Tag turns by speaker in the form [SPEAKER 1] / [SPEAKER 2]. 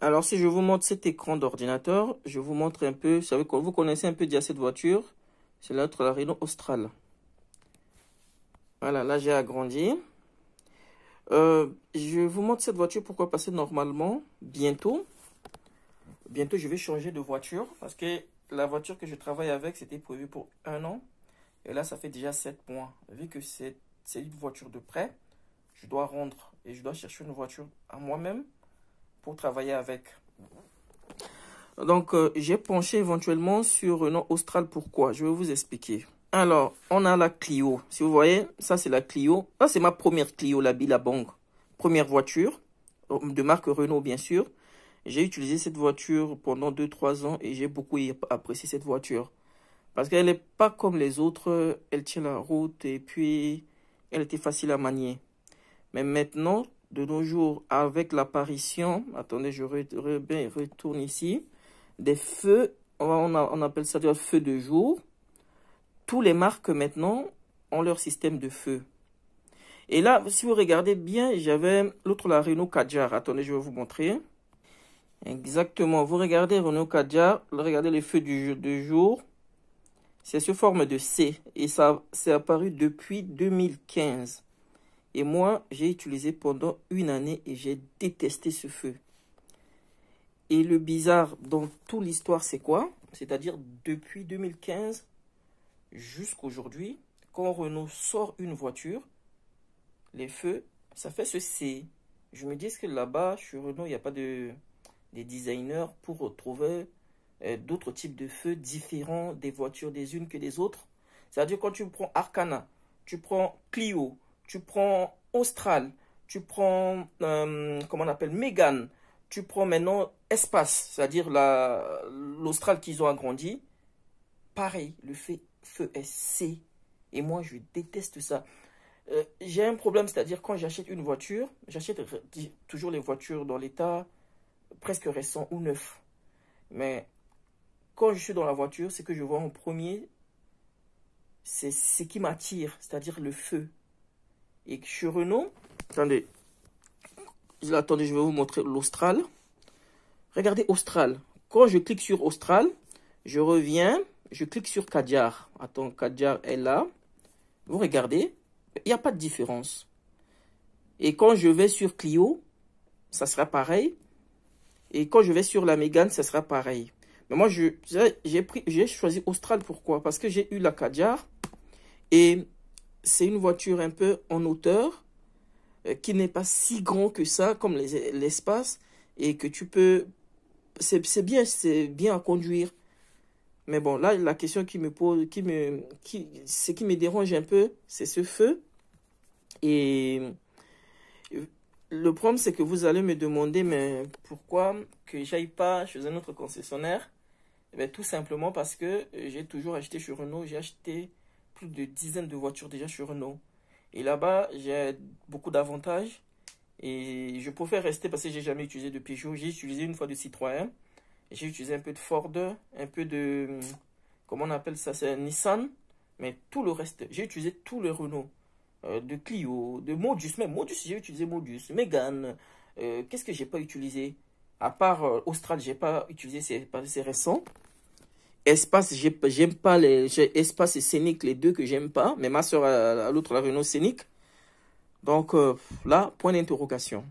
[SPEAKER 1] Alors, si je vous montre cet écran d'ordinateur, je vous montre un peu, vous connaissez un peu déjà cette voiture. C'est la Renault Austral. Voilà, là j'ai agrandi. Je vous montre cette voiture, pourquoi? Parce que normalement, bientôt, je vais changer de voiture. Parce que la voiture que je travaille avec, c'était prévu pour 1 an. Et là, ça fait déjà 7 mois. Vu que c'est une voiture de prêt, je dois rendre et je dois chercher une voiture à moi-même pour travailler avec. Donc, j'ai penché éventuellement sur Renault Austral. Pourquoi? Je vais vous expliquer. Alors, on a la Clio. Si vous voyez, ça c'est la Clio. Ça c'est ma première Clio, la Billabong. Première voiture, de marque Renault bien sûr. J'ai utilisé cette voiture pendant 2-3 ans et j'ai beaucoup apprécié cette voiture. Parce qu'elle n'est pas comme les autres, elle tient la route et puis elle était facile à manier. Mais maintenant, de nos jours, avec l'apparition, attendez, je retourne ici, des feux, on appelle ça des feux de jour. Tous les marques maintenant ont leur système de feu. Et là, si vous regardez bien, j'avais l'autre, la Renault Kadjar. Attendez, je vais vous montrer. Exactement, vous regardez Renault Kadjar, regardez les feux de jour. C'est sous forme de C et ça c'est apparu depuis 2015. Et moi, j'ai utilisé pendant 1 année et j'ai détesté ce feu. Et le bizarre dans toute l'histoire, c'est quoi? C'est-à-dire depuis 2015 jusqu'à aujourd'hui, quand Renault sort une voiture, les feux, ça fait ce C. Je me dis que là-bas, chez Renault, il n'y a pas des designers pour retrouver d'autres types de feux différents des voitures des unes que des autres. C'est-à-dire quand tu prends Arcana, tu prends Clio, tu prends Austral, tu prends, comment on appelle, Mégane, tu prends maintenant Espace, c'est-à-dire l'Austral qu'ils ont agrandi. Pareil, le feu est C. Et moi, je déteste ça. J'ai un problème, c'est-à-dire quand j'achète une voiture, j'achète toujours les voitures dans l'état presque récent ou neuf. Mais quand je suis dans la voiture, ce que je vois en premier, c'est ce qui m'attire, c'est-à-dire le feu. Et chez Renault, attendez, je vais vous montrer l'Austral. Regardez Austral. Quand je clique sur Austral, je reviens, je clique sur Kadjar. Attends, Kadjar est là. Vous regardez, il n'y a pas de différence. Et quand je vais sur Clio, ça sera pareil. Et quand je vais sur la Mégane, ça sera pareil. Mais moi, j'ai choisi Austral. Pourquoi? Parce que j'ai eu la Kadjar. Et c'est une voiture un peu en hauteur, qui n'est pas si grand que ça, comme l'espace. Et que tu peux... C'est bien à conduire. Mais bon, là, la question qui me pose, ce qui me dérange un peu, c'est ce feu. Et le problème, c'est que vous allez me demander, mais pourquoi que j'aille pas chez un autre concessionnaire? Eh bien, tout simplement parce que j'ai toujours acheté chez Renault. J'ai acheté plus de dizaines de voitures déjà chez Renault. Et là-bas, j'ai beaucoup d'avantages. Et je préfère rester parce que j'ai jamais utilisé de Peugeot. J'ai utilisé une fois de Citroën. J'ai utilisé un peu de Ford, un peu de... Comment on appelle ça? C'est Nissan. Mais tout le reste, j'ai utilisé tout le Renault. De Clio, de Modus. Même Modus, j'ai utilisé Modus. Mégane. Qu'est-ce que j'ai pas utilisé? À part Austral, j'ai pas utilisé, c'est récent. Espace, j'aime pas Espace et Scénic, les deux que j'aime pas. Mais ma soeur a l'autre, la Renault Scénic. Donc là, point d'interrogation.